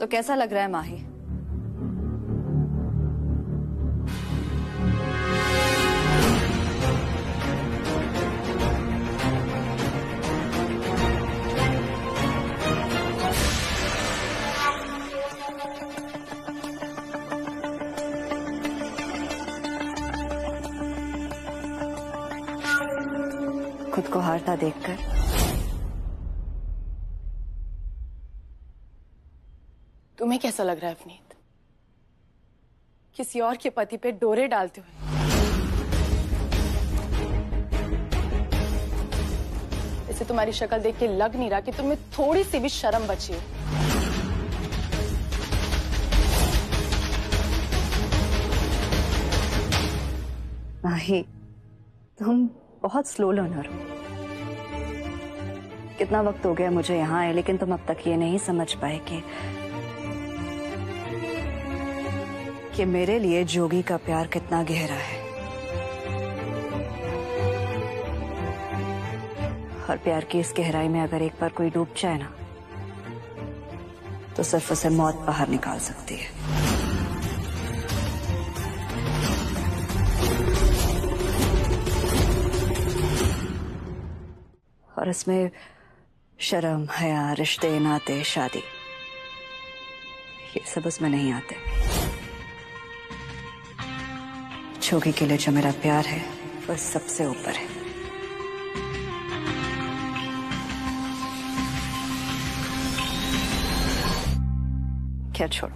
तो कैसा लग रहा है माही? खुद को हारता देखकर तुम्हें कैसा लग रहा है अवनीत? किसी और के पति पे डोरे डालते हुए? इसे तुम्हारी शक्ल देख के लग नहीं रहा कि तुम्हें थोड़ी सी भी शर्म बची हो। माही, तुम बहुत स्लो लर्नर हो। कितना वक्त हो गया मुझे यहाँ आए, लेकिन तुम अब तक ये नहीं समझ पाए कि मेरे लिए जोगी का प्यार कितना गहरा है। और प्यार की इस गहराई में अगर एक बार कोई डूब जाए ना, तो सिर्फ उसे मौत बाहर निकाल सकती है। और इसमें शर्म, हया, रिश्ते, नाते, शादी, ये सब उसमें नहीं आते। जोगी के लिए जो मेरा प्यार है वो सबसे ऊपर है। क्या छोड़ो,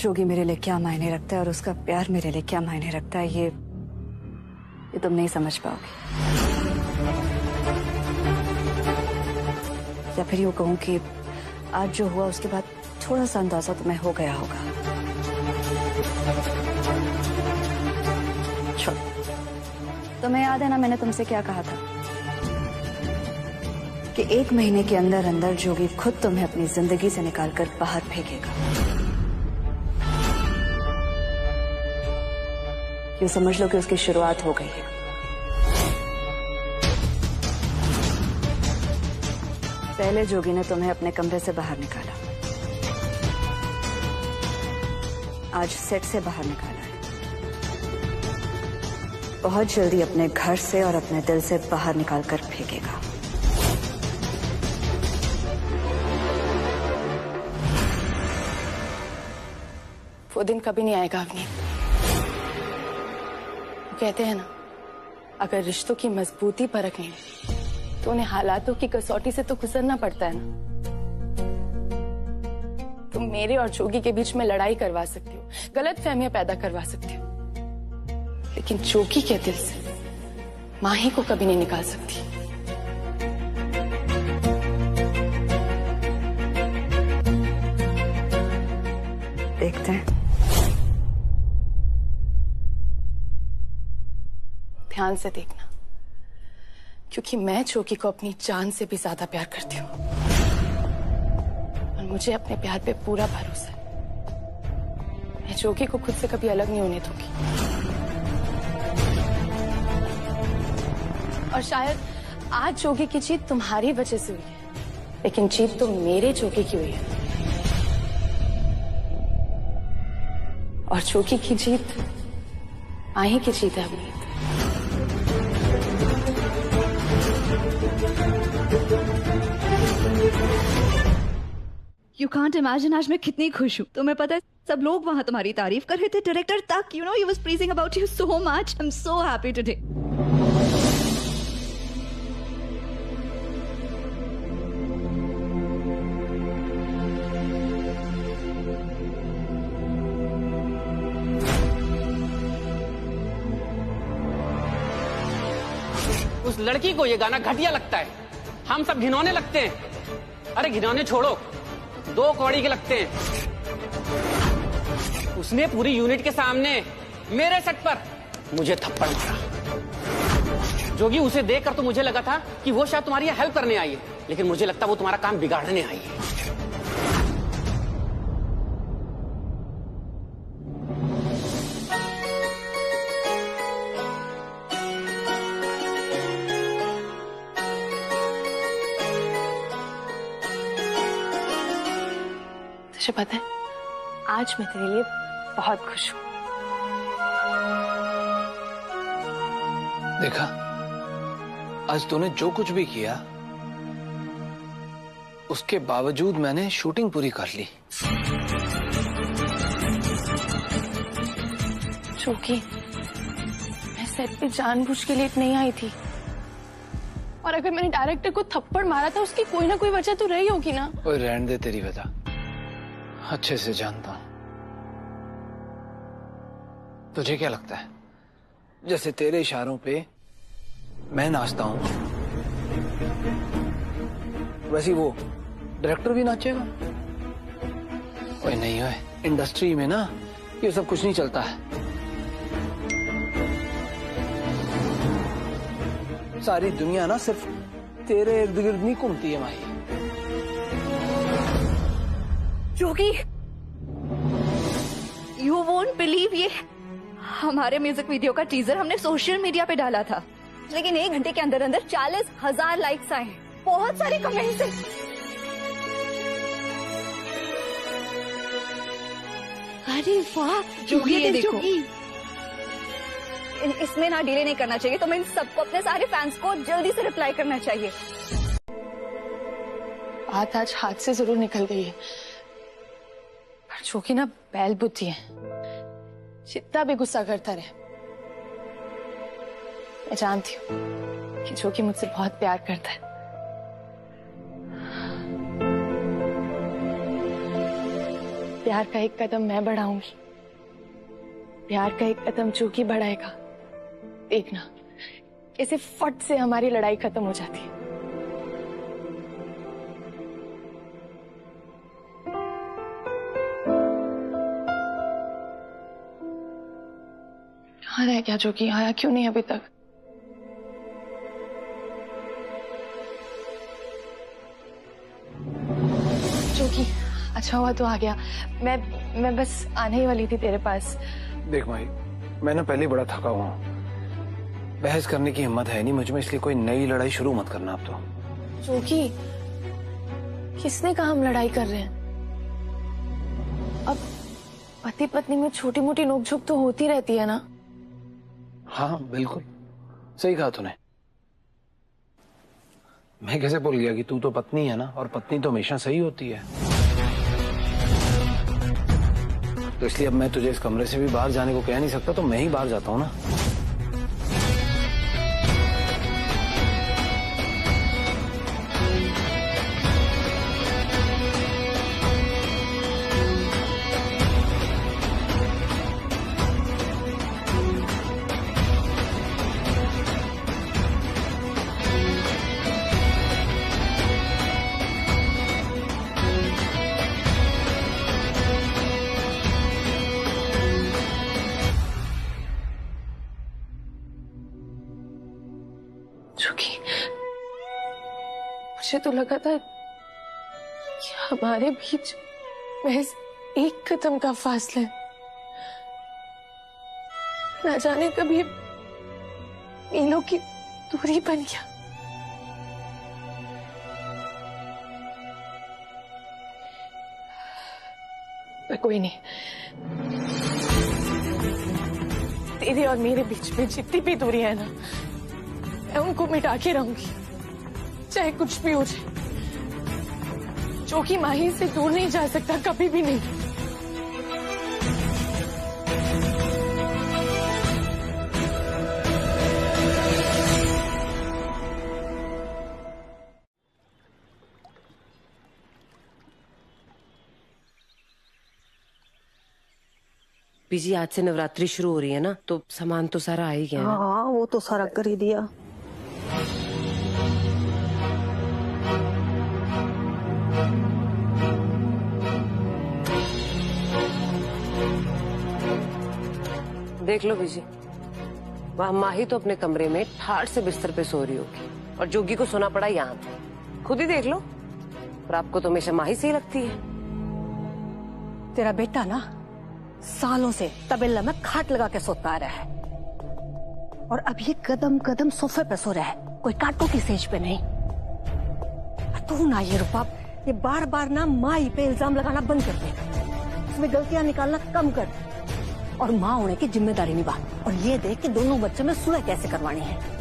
जोगी मेरे लिए क्या मायने रखता है और उसका प्यार मेरे लिए क्या मायने रखता है, ये तुम नहीं समझ पाओगे। या फिर यूं कहूं कि आज जो हुआ उसके बाद थोड़ा सा अंदाजा तुम्हें हो गया होगा। छोड़ो, तुम्हें याद है ना मैंने तुमसे क्या कहा था कि 1 महीने के अंदर अंदर जोगी खुद तुम्हें अपनी जिंदगी से निकालकर बाहर फेंकेगा। यूं समझ लो कि उसकी शुरुआत हो गई है। पहले जोगी ने तुम्हें अपने कमरे से बाहर निकाला, आज सेट से बाहर निकाला है। बहुत जल्दी अपने घर से और अपने दिल से बाहर निकालकर फेंकेगा। वो दिन कभी नहीं आएगा अवनीत। कहते हैं ना, अगर रिश्तों की मजबूती परखनी है तो उन्हें हालातों की कसौटी से तो गुजरना पड़ता है ना। तुम मेरे और जोगी के बीच में लड़ाई करवा सकती हो, गलतफहमियां पैदा करवा सकती हो, लेकिन जोगी के दिल से माही को कभी नहीं निकाल सकती। देखते हैं। ध्यान से देखना, क्योंकि मैं जोगी को अपनी जान से भी ज्यादा प्यार करती हूँ और मुझे अपने प्यार पे पूरा भरोसा है। मैं जोगी को खुद से कभी अलग नहीं होने दूंगी। और शायद आज जोगी की जीत तुम्हारी वजह से हुई है, लेकिन जीत तो मेरे जोगी की हुई है। और जोगी की जीत माही की जीत है अवनीत। You can't imagine आज मैं कितनी खुश हूँ। तुम्हें पता है, सब लोग वहाँ तुम्हारी तारीफ कर रहे थे, डायरेक्टर तक, you know, he was praising about you so much. I'm so happy today. उस लड़की को ये गाना घटिया लगता है, हम सब घिनौने लगते हैं। अरे घिनौने छोड़ो, 2 कौड़ी के लगते हैं। उसने पूरी यूनिट के सामने मेरे सेट पर मुझे थप्पड़ मारा। जोगी, उसे देखकर तो मुझे लगा था कि वो शायद तुम्हारी हेल्प करने आई है, लेकिन मुझे लगता वो तुम्हारा काम बिगाड़ने आई है। तुझे पता है, आज मैं तेरे लिए बहुत खुश हूँ। देखा, आज तूने जो कुछ भी किया उसके बावजूद मैंने शूटिंग पूरी कर ली। चूंकि मैं सेट पे जानबूझ के लेट नहीं आई थी, और अगर मैंने डायरेक्टर को थप्पड़ मारा था उसकी कोई ना कोई वजह तो रही होगी ना। ओए रहने दे तेरी वजह, अच्छे से जानता हूं। तुझे क्या लगता है जैसे तेरे इशारों पे मैं नाचता हूं वैसे वो डायरेक्टर भी नाचेगा? ओए नहीं, ओए इंडस्ट्री में ना ये सब कुछ नहीं चलता है। सारी दुनिया ना सिर्फ तेरे इर्द गिर्द नहीं घूमती है माही। जोगी, यू वोंट बिलीव, ये हमारे म्यूजिक वीडियो का टीजर हमने सोशल मीडिया पे डाला था, लेकिन 1 घंटे के अंदर अंदर 40,000 लाइक्स आए हैं, बहुत सारे कमेंट्स हैं। अरे वाह जोगी, ये देखो। इसमें ना डिले नहीं करना चाहिए, तो मैं इन सबको, अपने सारे फैंस को जल्दी से रिप्लाई करना चाहिए। बात आज हाथ से जरूर निकल गई है, पर जोगी ना बैल बुद्धि है, जितना भी गुस्सा करता रहे। मैं जानती हूँ कि जोगी मुझसे बहुत प्यार करता है। प्यार का एक कदम मैं बढ़ाऊंगी, प्यार का एक कदम जोगी बढ़ाएगा। देखना ऐसे फट से हमारी लड़ाई खत्म हो जाती है। कहाँ रह गया जोगी? आया क्यों नहीं अभी तक? जोगी अच्छा हुआ तो आ गया। मैं बस आने ही वाली थी तेरे पास। देख माही, मैं ना पहले बड़ा थका हुआ हूँ, बहस करने की हिम्मत है नहीं मुझ में, इसलिए कोई नई लड़ाई शुरू मत करना आप तो। जोगी, किसने कहा हम लड़ाई कर रहे हैं? अब पति पत्नी में छोटी मोटी नोकझोंक तो होती रहती है ना। हाँ बिल्कुल सही कहा तूने। मैं कैसे भूल गया कि तू तो पत्नी है ना, और पत्नी तो हमेशा सही होती है। तो इसलिए अब मैं तुझे इस कमरे से भी बाहर जाने को कह नहीं सकता, तो मैं ही बाहर जाता हूँ ना। मुझे तो लगा था कि हमारे बीच महज एक कदम का फासला है, ना जाने कभी मीलों की दूरी बन गया। पर कोई नहीं, तेरे और मेरे बीच में जितनी भी दूरी है ना, मैं उनको मिटा के रहूंगी, चाहे कुछ भी हो जाए। जोगी माही से दूर नहीं जा सकता, कभी भी नहीं। बीजी, आज से नवरात्रि शुरू हो रही है ना, तो सामान तो सारा आ ही गया है। हाँ वो तो सारा कर ही दिया। देख लो बीजी, वहाँ माही तो अपने कमरे में ठाड़ से बिस्तर पे सो रही होगी, और जोगी को सोना पड़ा यहाँ पे। खुद ही देख लो। और आपको तो हमेशा माही सही लगती है। तेरा बेटा ना सालों से तबेला में खाट लगा के सोता आ रहा है, और अब ये कदम कदम सोफे पे सो रहा है, कोई काटो की सेज पे नहीं। तू ना ये रूपा ये बार बार ना माँ ही पे इल्जाम लगाना बंद कर दे, इसमें गलतियां निकालना कम कर और माँ होने की जिम्मेदारी निभा, और ये देख कि दोनों बच्चों में सुलह कैसे करवानी है।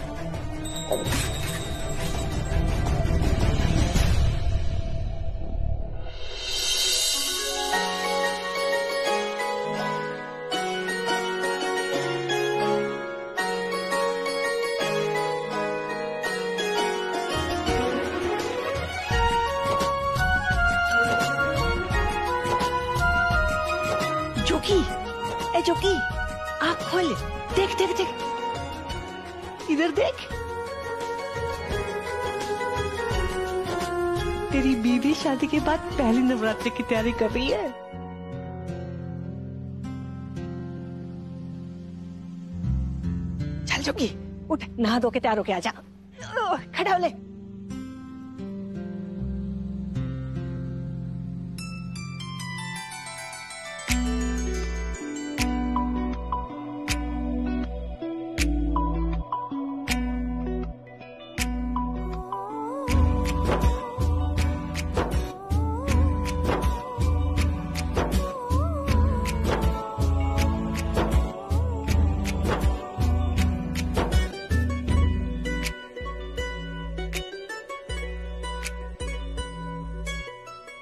जोगी, ए जोगी, आँख खोल, देख देख देख, इधर देख। तेरी बीवी शादी के बाद पहली नवरात्रि की तैयारी कर रही है। चल जोगी, उठ, नहा धो के तैयार होके आजा। खड़ा हो ले।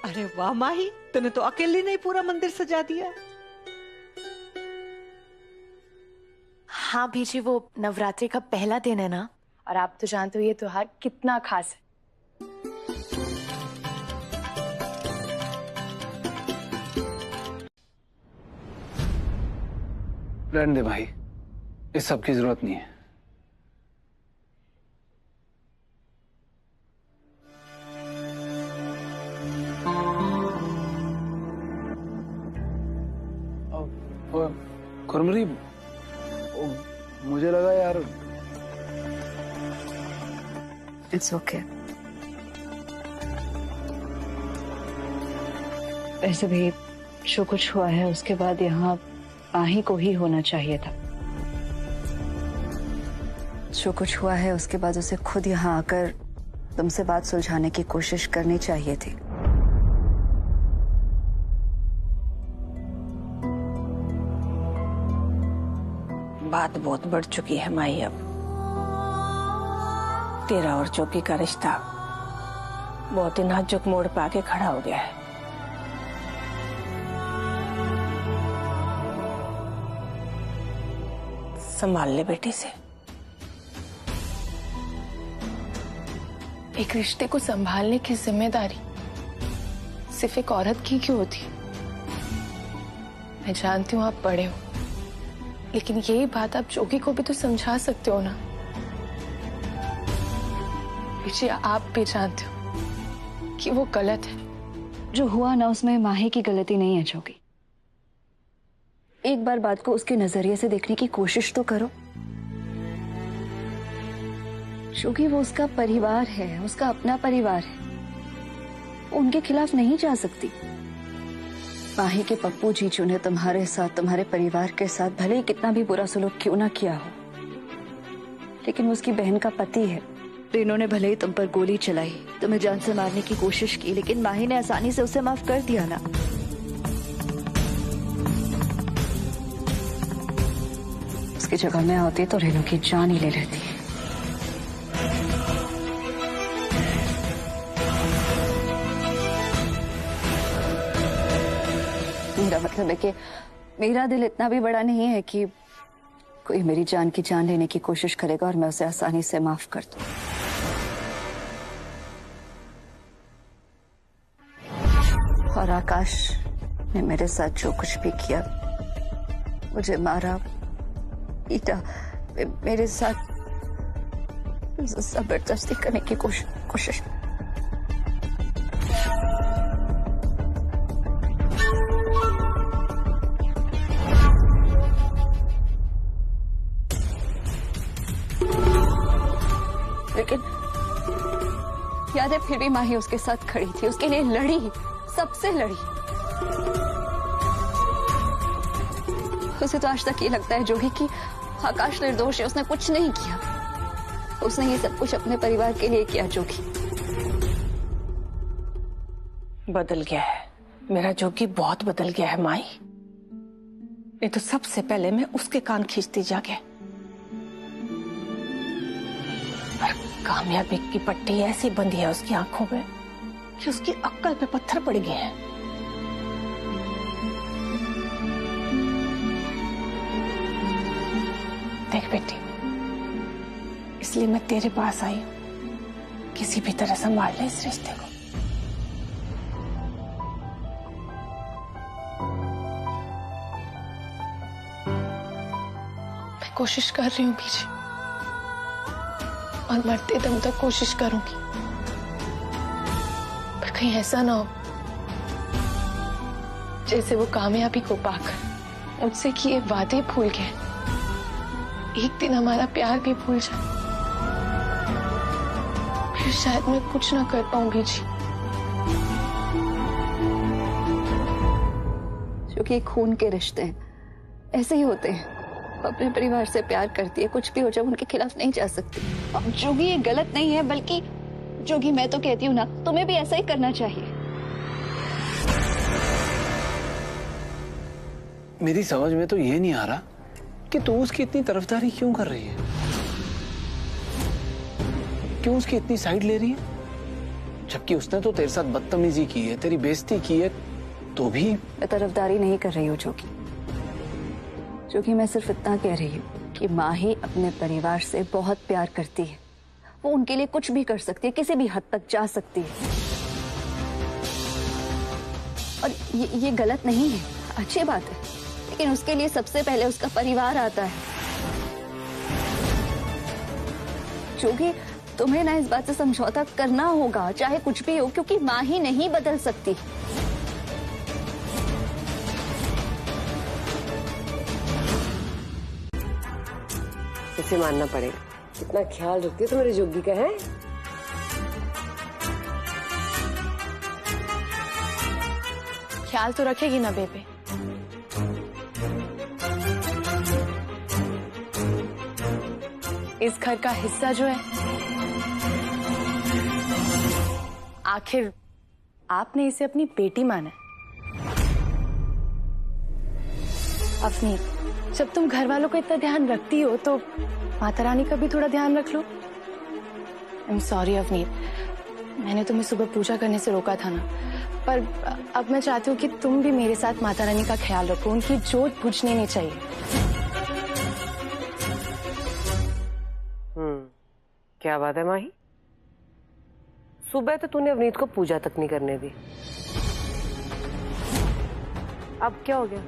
अरे वाह माही, तूने तो अकेले नहीं पूरा मंदिर सजा दिया। हाँ बीजी, वो नवरात्रि का पहला दिन है ना, और आप तो जानते हो ये त्योहार कितना खास है। रहने दे भाई, इस सब की जरूरत नहीं है। कुरमरी, मुझे लगा यार। It's okay. वैसे भी जो कुछ हुआ है उसके बाद यहाँ माही को ही होना चाहिए था। जो कुछ हुआ है उसके बाद उसे खुद यहाँ आकर तुमसे बात सुलझाने की कोशिश करनी चाहिए थी। बात बहुत बढ़ चुकी है माही। अब तेरा और जोगी का रिश्ता बहुत ही नाजुक मोड़ पे आके खड़ा हो गया है। संभाल ले बेटी से। एक रिश्ते को संभालने की जिम्मेदारी सिर्फ एक औरत की क्यों होती? मैं जानती हूँ आप बड़े हो, लेकिन यही बात आप जोगी को भी तो समझा सकते हो ना। जी आप भी जानते हो कि वो गलत है। जो हुआ ना उसमें माही की गलती नहीं है जोगी। एक बार बात को उसके नजरिए से देखने की कोशिश तो करो। जोगी वो उसका परिवार है, उसका अपना परिवार है, उनके खिलाफ नहीं जा सकती। माही के पप्पू जीजू ने तुम्हारे साथ, तुम्हारे परिवार के साथ भले ही कितना भी बुरा सलूक क्यों ना किया हो, लेकिन वो उसकी बहन का पति है। तो इन्होंने भले ही तुम पर गोली चलाई, तुम्हें जान से मारने की कोशिश की, लेकिन माही ने आसानी से उसे माफ कर दिया ना। उसकी जगह मैं होती तो रेनू की जान ही ले लेती। मेरा मतलब है कि मेरा दिल इतना भी बड़ा नहीं है कि कोई मेरी जान की जान लेने की कोशिश करेगा और मैं उसे आसानी से माफ कर दूं। और आकाश ने मेरे साथ जो कुछ भी किया, मुझे मारा, पीटा, मेरे साथ जबरदस्ती करने की कोशिश। लेकिन याद है फिर भी माही उसके साथ खड़ी थी, उसके लिए लड़ी, सबसे लड़ी। उसे तो आज तक ये लगता है जोगी कि आकाश निर्दोष है, उसने कुछ नहीं किया। उसने ये सब कुछ अपने परिवार के लिए किया जोगी। बदल गया है मेरा जोगी, बहुत बदल गया है माई। नहीं तो सबसे पहले मैं उसके कान खींचती जाके, पर कामयाबी की पट्टी ऐसी बंधी है उसकी आंखों में कि उसकी अक्ल पे पत्थर पड़ गए हैं। देख बेटी, इसलिए मैं तेरे पास आई हूं, किसी भी तरह संभाल ले इस रिश्ते को। मैं कोशिश कर रही हूँ बीजी, और मरते दम तक कोशिश करूंगी, पर कहीं ऐसा ना हो जैसे वो कामयाबी को पाकर मुझसे किए वादे भूल गए, एक दिन हमारा प्यार भी भूल जाए, फिर शायद मैं कुछ ना कर पाऊं बीजी। जो कि खून के रिश्ते हैं, ऐसे ही होते हैं। वो अपने परिवार से प्यार करती है, कुछ भी हो जाए उनके खिलाफ नहीं जा सकती। अब जोगी ये गलत नहीं है, बल्कि जोगी मैं तो कहती हूँ ना, तुम्हें भी ऐसा ही करना चाहिए। मेरी समझ में तो ये नहीं आ रहा कि तू उसकी इतनी तरफदारी क्यों कर रही है, क्यों उसकी इतनी साइड ले रही है, जबकि उसने तो तेरे साथ बदतमीजी की है, तेरी बेइज्जती की है, तो भी। मैं तरफदारी नहीं कर रही हूँ जोगी, मैं सिर्फ इतना कह रही हूँ कि माही अपने परिवार से बहुत प्यार करती है। वो उनके लिए कुछ भी कर सकती है, किसी भी हद तक जा सकती है, और ये गलत नहीं है, अच्छी बात है, लेकिन उसके लिए सबसे पहले उसका परिवार आता है। जोगी, तुम्हें ना इस बात से समझौता करना होगा, चाहे कुछ भी हो, क्योंकि माही नहीं बदल सकती। इसे मानना पड़ेगा, इतना ख्याल रखती है तो मेरे जोगी का है। ख्याल तो रखेगी ना बेबे। इस घर का हिस्सा जो है, आखिर आपने इसे अपनी बेटी माना है। अपनी, जब तुम घर वालों का इतना ध्यान रखती हो तो माता रानी का भी थोड़ा ध्यान रख लो। आई एम सॉरी अवनीत, मैंने तुम्हें सुबह पूजा करने से रोका था ना, पर अब मैं चाहती हूँ कि तुम भी मेरे साथ माता रानी का ख्याल रखो, उनकी जोत बुझने नहीं चाहिए। क्या बात है माही, सुबह तो तूने अवनीत को पूजा तक नहीं करने दी, अब क्या हो गया?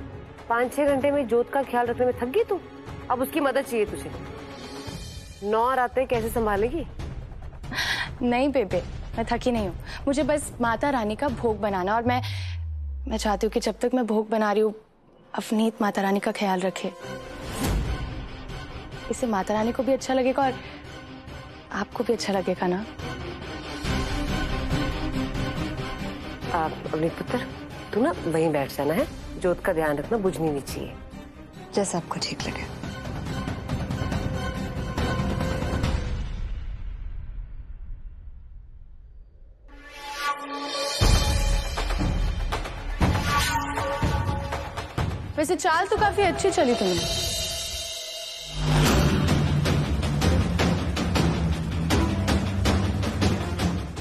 5-6 घंटे में जोत का ख्याल रखने में थक गई तू? अब उसकी मदद चाहिए तुझे। 9 रातें कैसे संभालेगी? नहीं बेबे, मैं थकी नहीं हूँ, मुझे बस माता रानी का भोग बनाना, और मैं चाहती हूँ कि जब तक मैं भोग बना रही हूँ अवनीत माता रानी का ख्याल रखे। इससे माता रानी को भी अच्छा लगेगा और आपको भी अच्छा लगेगा ना। अवनीत पुत्र, तू ना वहीं बैठ जाना है, जोत का ध्यान रखना, बुझनी नहीं चाहिए। जैसा आपको ठीक लगे। वैसे चाल तो काफी अच्छी चली तुमने।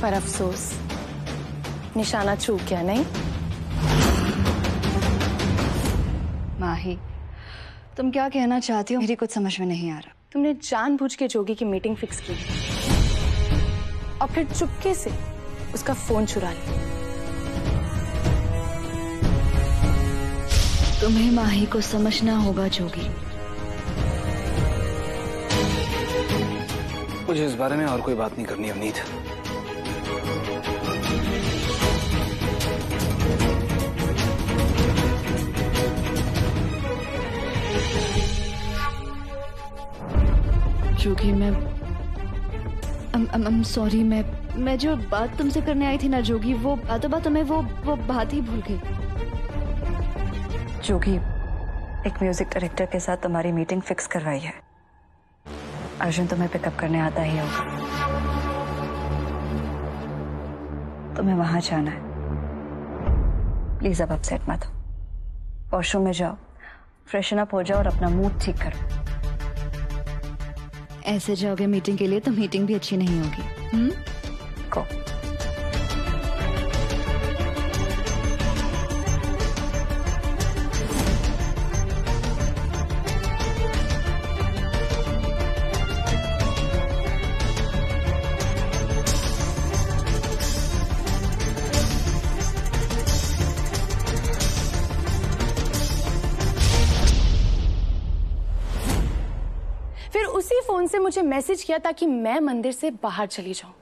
पर अफसोस, निशाना चूक गया नहीं? माही, तुम क्या कहना चाहती हो? मेरी कुछ समझ में नहीं आ रहा। तुमने जानबूझ के जोगी की मीटिंग फिक्स की और फिर चुपके से उसका फोन चुरा लिया। तुम्हें माही को समझना होगा जोगी। मुझे इस बारे में और कोई बात नहीं करनी अवनीत। जोगी, I'm सॉरी, मैं जो बात तुमसे करने आई थी ना जोगी, वो बातों बातों में वो बात ही भूल गई। जोगी, एक म्यूजिक डायरेक्टर के साथ तुम्हारी मीटिंग फिक्स करवाई है। अर्जुन तुम्हें पिकअप करने आता ही होगा, तुम्हें वहां जाना है। प्लीज अब अपसेट मत हो, वॉशरूम में जाओ, फ्रेशन अप हो जाओ और अपना मूड ठीक करो। ऐसे जाओगे मीटिंग के लिए तो मीटिंग भी अच्छी नहीं होगी। को फिर उसी फोन से मुझे मैसेज किया ताकि मैं मंदिर से बाहर चली जाऊं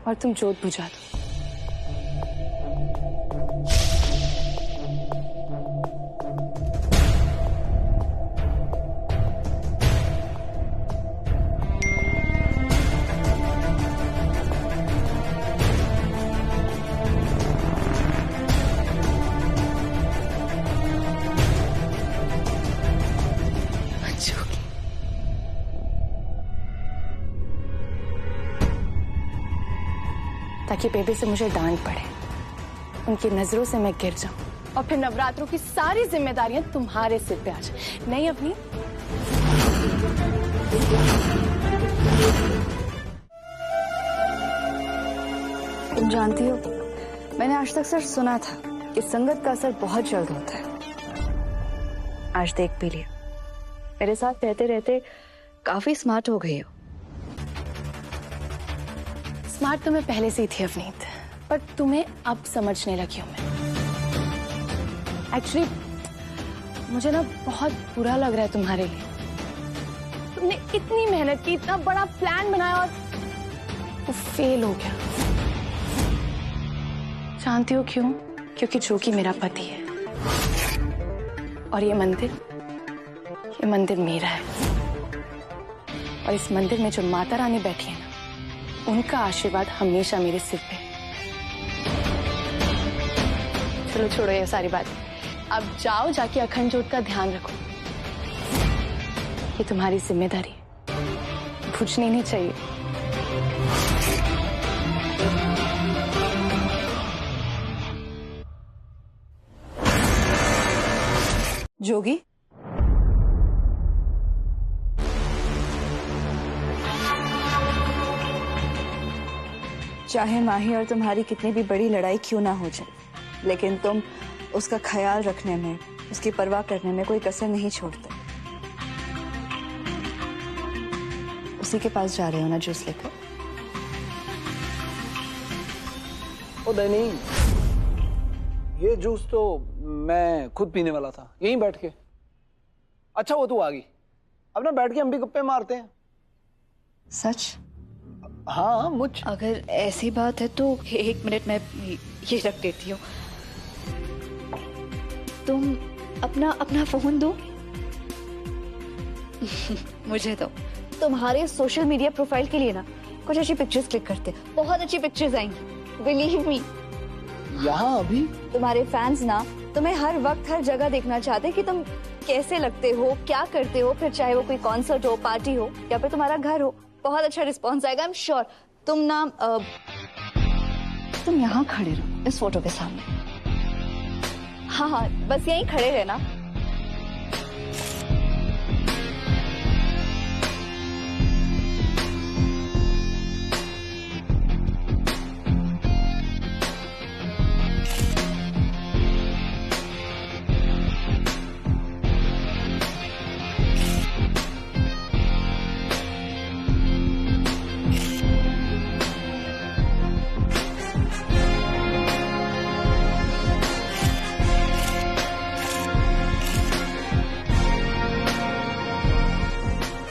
और तुम जोत बुझा दो। ताकि बेबी से मुझे डांट पड़े, उनकी नजरों से मैं गिर जाऊं और फिर नवरात्रों की सारी जिम्मेदारियां तुम्हारे सिर पे आ जाए। नहीं अपनी तुम जानती हो, मैंने आज तक सिर्फ सुना था कि संगत का असर बहुत जल्द होता है। आज देख भी लिया, मेरे साथ रहते रहते काफी स्मार्ट हो गई हो। स्मार्ट तो मैं पहले से ही थी अवनीत, पर तुम्हें अब समझने लगी हूं मैं। एक्चुअली मुझे ना बहुत बुरा लग रहा है तुम्हारे लिए। तुमने इतनी मेहनत की, इतना बड़ा प्लान बनाया और वो फेल हो गया। जानती हो क्यों? क्योंकि जो कि मेरा पति है और ये मंदिर मेरा है। और इस मंदिर में जो माता रानी बैठी है ना, उनका आशीर्वाद हमेशा मेरे सिर पे। चलो छोड़ो ये सारी बात, अब जाओ, जाके अखंड ज्योत का ध्यान रखो। ये तुम्हारी जिम्मेदारी है, भूलनी नहीं चाहिए। जोगी, चाहे माही और तुम्हारी कितनी भी बड़ी लड़ाई क्यों ना हो जाए, लेकिन तुम उसका ख्याल रखने में, उसकी परवाह करने में कोई कसर नहीं छोड़ते। उसी के पास जा रहे हो ना जूस लेकर? ओ नहीं, ये जूस तो मैं खुद पीने वाला था, यहीं बैठ के। अच्छा वो तू आ गई, अब ना बैठ के हम भी गप्पे मारते हैं। सच? हाँ मुझ। अगर ऐसी बात है तो 1 मिनट में ये रख देती हूँ। तुम अपना फोन दो। मुझे दो। तुम्हारे सोशल मीडिया प्रोफाइल के लिए ना कुछ अच्छी पिक्चर्स क्लिक करते, बहुत अच्छी पिक्चर्स आएंगी, बिलीव मी। यहाँ अभी तुम्हारे फैंस ना तुम्हें हर वक्त हर जगह देखना चाहते हैं कि तुम कैसे लगते हो, क्या करते हो, फिर चाहे वो कोई कॉन्सर्ट हो, पार्टी हो या फिर तुम्हारा घर हो। बहुत अच्छा रिस्पॉन्स आएगा, आई एम श्योर। तुम ना तुम यहाँ खड़े रहो इस फोटो के सामने। हाँ, बस यहीं खड़े रहना।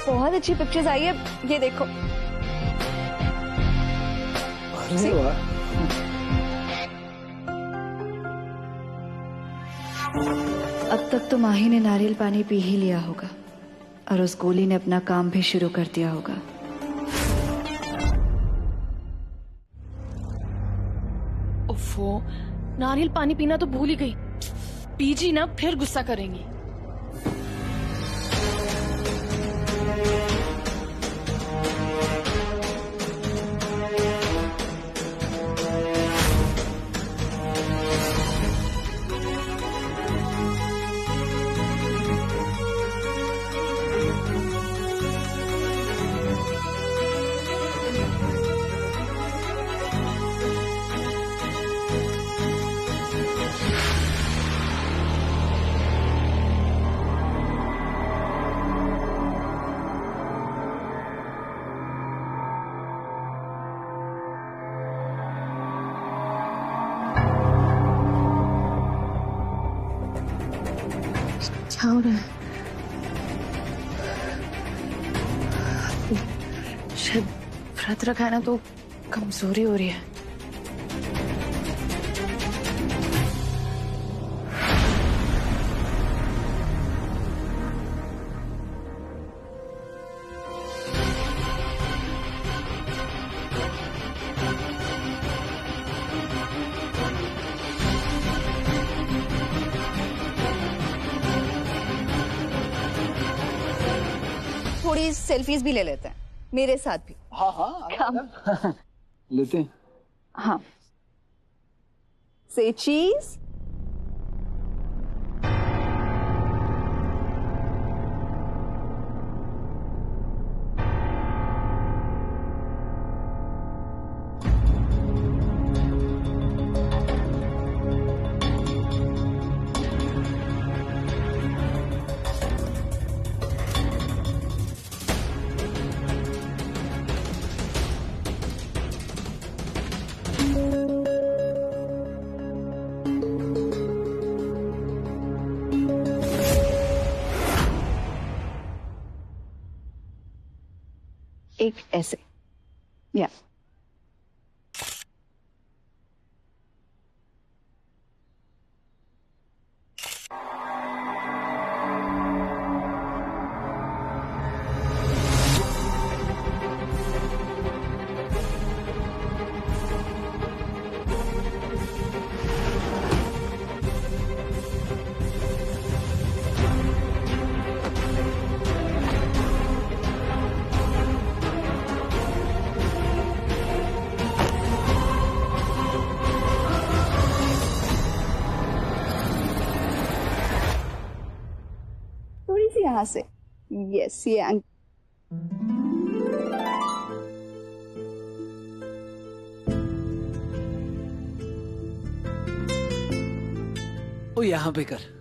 बहुत अच्छी पिक्चर्स आई है, ये देखो। अरे वाह। अब तक तो माही ने नारियल पानी पी ही लिया होगा और उस गोली ने अपना काम भी शुरू कर दिया होगा। ओफो, नारियल पानी पीना तो भूल ही गई। पीजी ना फिर गुस्सा करेंगी। क्या हो रहा है? शायद व्रत रखा है ना, तो कमजोरी हो रही है। थोड़ी सेल्फीज भी ले लेते हैं, मेरे साथ भी। हाँ हाँ Come. लेते हैं। हाँ, से चीज। एक ऐसे, या थोड़ी सी यहां से। यस, ये ओ यहाँ पे कर।